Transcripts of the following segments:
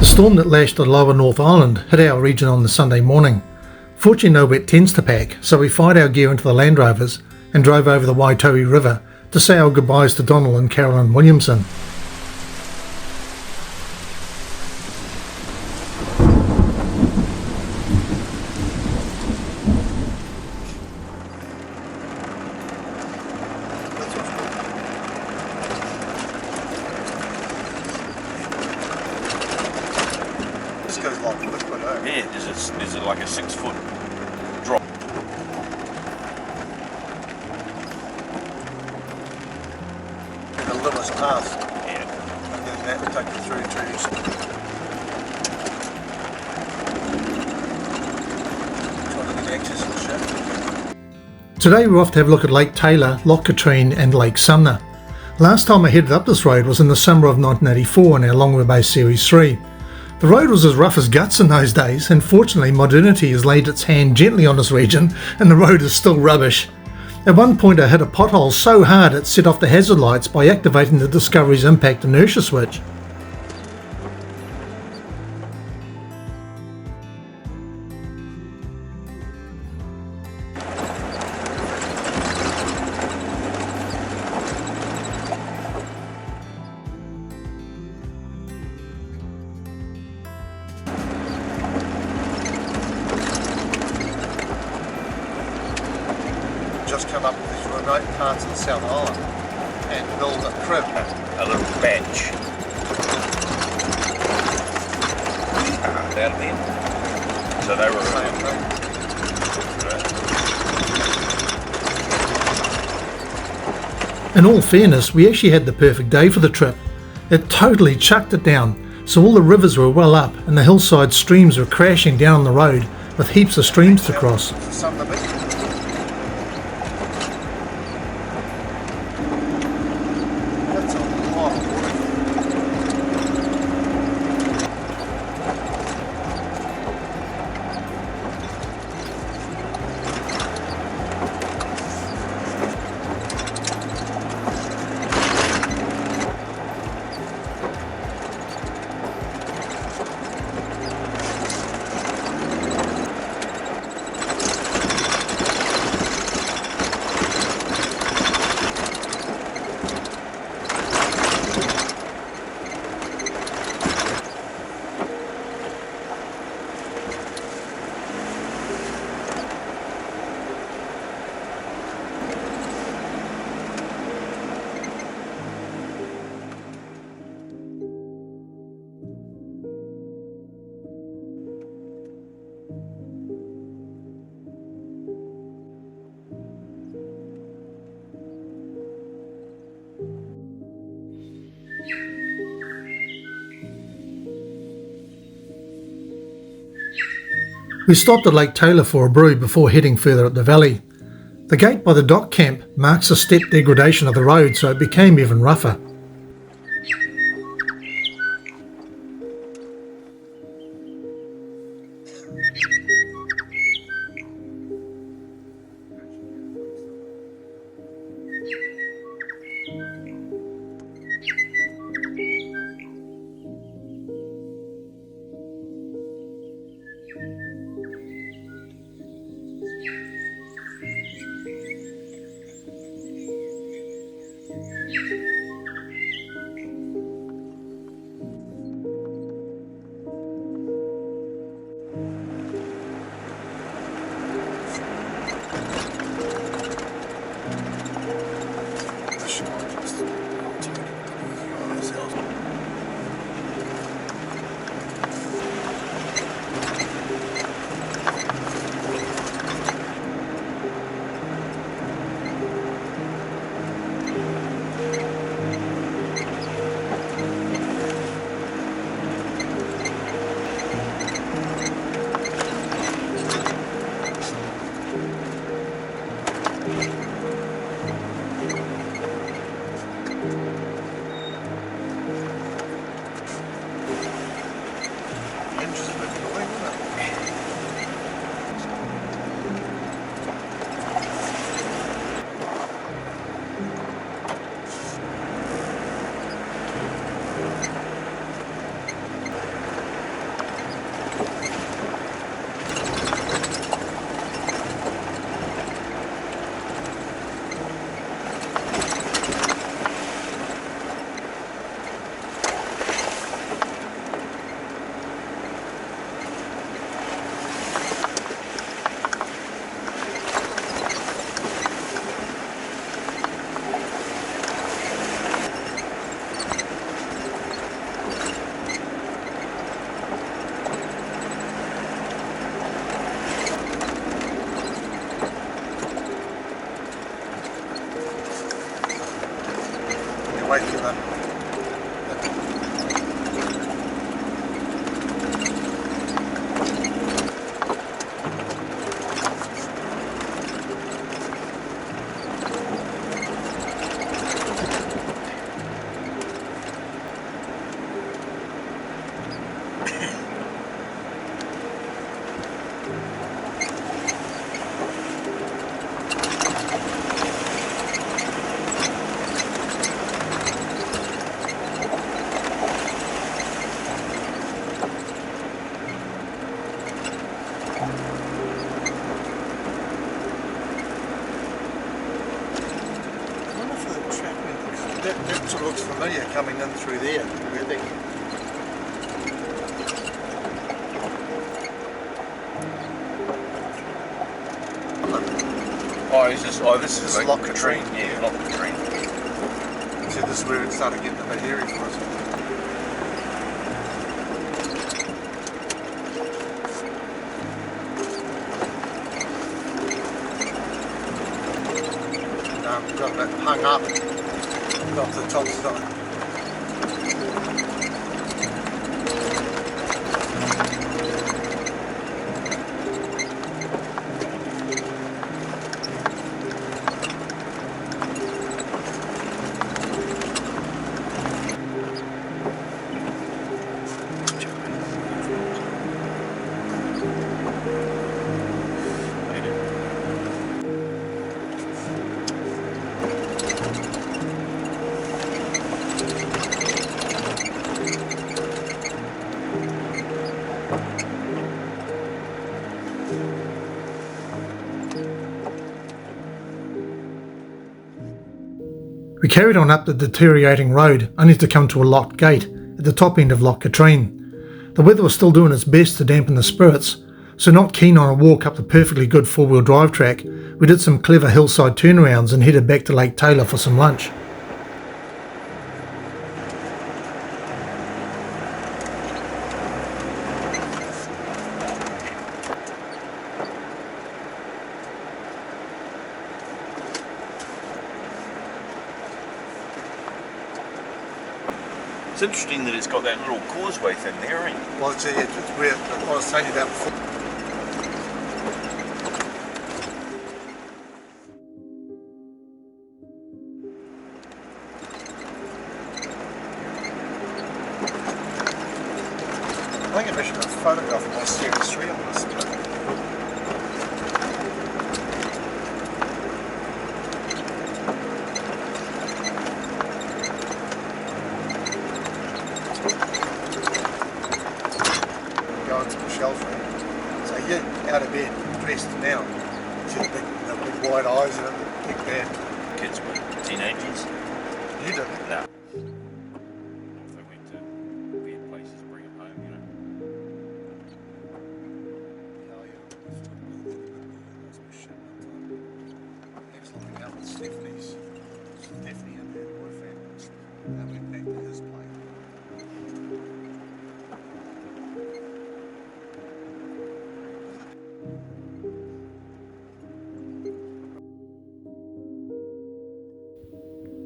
The storm that lashed the lower North Island hit our region on the Sunday morning. Fortunately no wet tents to pack, so we fired our gear into the Land-Rovers and drove over the Hurunui River to say our goodbyes to Donald and Carolyn Williamson. This goes like liquid, eh? Yeah, is it like a 6-foot drop? The littlest path. Yeah. And then that will take you through trees. Trying to get access to the ship. Today we're off to have a look at Lake Taylor, Loch Katrine and Lake Sumner. Last time I headed up this road was in the summer of 1984 in our Long Base Series 3. The road was as rough as guts in those days, and fortunately modernity has laid its hand gently on this region and the road is still rubbish. At one point I hit a pothole so hard it set off the hazard lights by activating the Discovery's impact inertia switch. Just come up to these remote parts of the South Island and build a crib. A little bench. That'll be it. So they were Same thing. In all fairness, we actually had the perfect day for the trip. It totally chucked it down, so all the rivers were well up and the hillside streams were crashing down the road with heaps of streams to cross. Some of the big. That's a lot of work. We stopped at Lake Taylor for a brew before heading further up the valley. The gate by the dock camp marks a step degradation of the road, so it became even rougher. wait for them. That sort of looks familiar coming in through there, really. This is Loch Katrine. Yeah, Loch Katrine. See, this is where it started getting a bit hairy for us. Got a bit hung up off the top side. We carried on up the deteriorating road, only to come to a locked gate at the top end of Loch Katrine. The weather was still doing its best to dampen the spirits, so not keen on a walk up the perfectly good four-wheel drive track, we did some clever hillside turnarounds and headed back to Lake Taylor for some lunch. It's interesting that it's got that little causeway thing there, ain't it? Well, it's where I was telling you about before. I think I've actually got a photograph of my Series 3 on this. Going to the shelf. So you're out of bed, dressed now. See the big wide eyes and the big bed. Kids were teenagers. You didn't? No. They went to weird places to bring them home, you know. Excellent out with Stephanie's. Stephanie and her boyfriend. They went back to his place.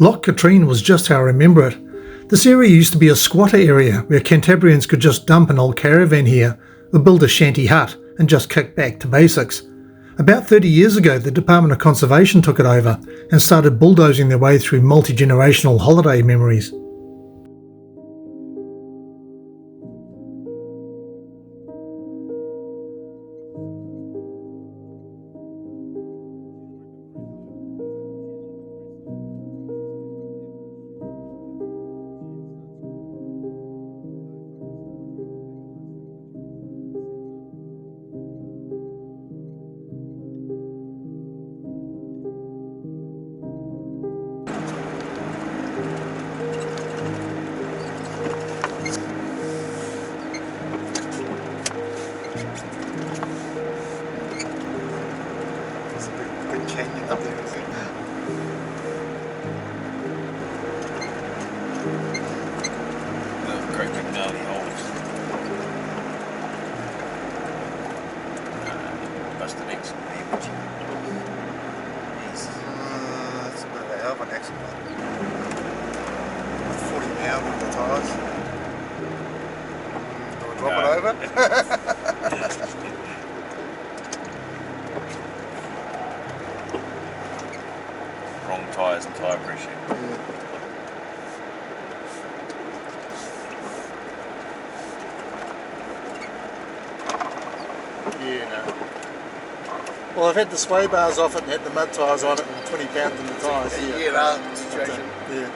Loch Katrine was just how I remember it. This area used to be a squatter area where Cantabrians could just dump an old caravan here, or build a shanty hut and just kick back to basics. About 30 years ago, the Department of Conservation took it over and started bulldozing their way through multi-generational holiday memories. Canyon up there, is it? The great big gnarly holes. Busted eggs in there, would you? Yes. That's a bit of a hell of an accident. down with the tyres. Do I drop it over? Wrong tyres and tyre pressure. Yeah, no. Well, I've had the sway bars off it and had the mud tyres on it and 20 pounds in the tyres. Yeah, situation. Yeah.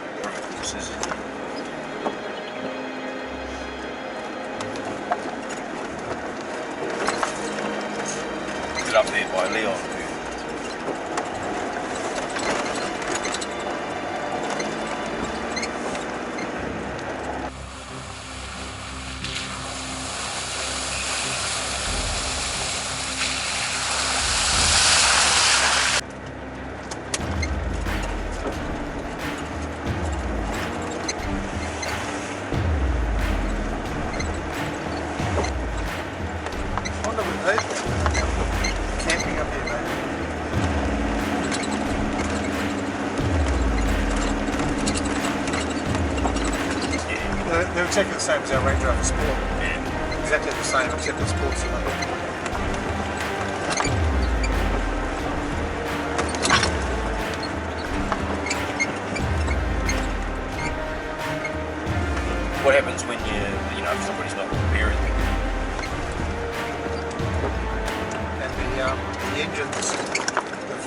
Get up there by Leon. Camping up here, mate. They're exactly the same as our Range Rover Sport. Yeah. Exactly the same, except the Sport's mate. What happens when if somebody's not repairing it? And the engines, the V.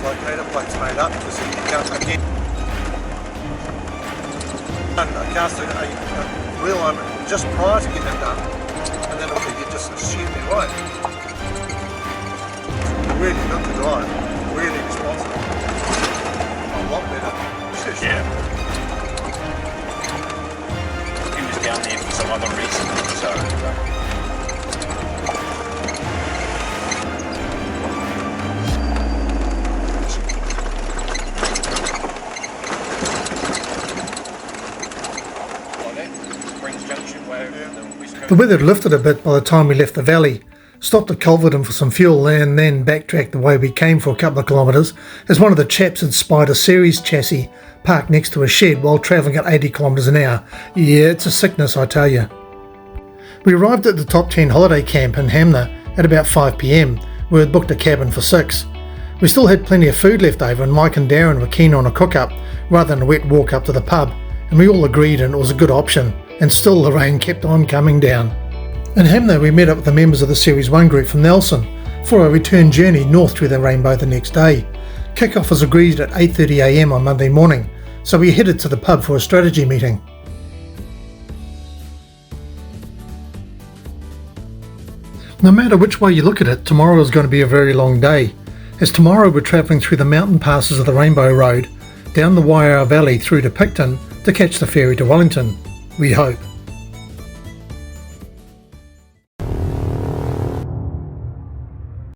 Locator plate's made up because you can't again. I cast a wheel on it just prior to getting it done, and then you just assume they're right. Really good to drive, really responsible, a lot better. Yeah. He was down there for some other reason, so. The weather had lifted a bit by the time we left the valley, stopped at Culverton for some fuel and then backtracked the way we came for a couple of kilometres as one of the chaps had spied a series chassis parked next to a shed while travelling at 80 kilometres an hour. Yeah, it's a sickness, I tell you. We arrived at the Top 10 holiday camp in Hamner at about 5 p.m. We had booked a cabin for 6. We still had plenty of food left over and Mike and Darren were keen on a cook-up rather than a wet walk up to the pub, and we all agreed and it was a good option. And still the rain kept on coming down. In Hamner we met up with the members of the Series 1 group from Nelson for a return journey north through the rainbow the next day. Kick-off was agreed at 8:30 a.m. on Monday morning, so we headed to the pub for a strategy meeting. No matter which way you look at it, tomorrow is going to be a very long day, as tomorrow we're travelling through the mountain passes of the Rainbow Road, down the Waipara Valley through to Picton to catch the ferry to Wellington. We hope.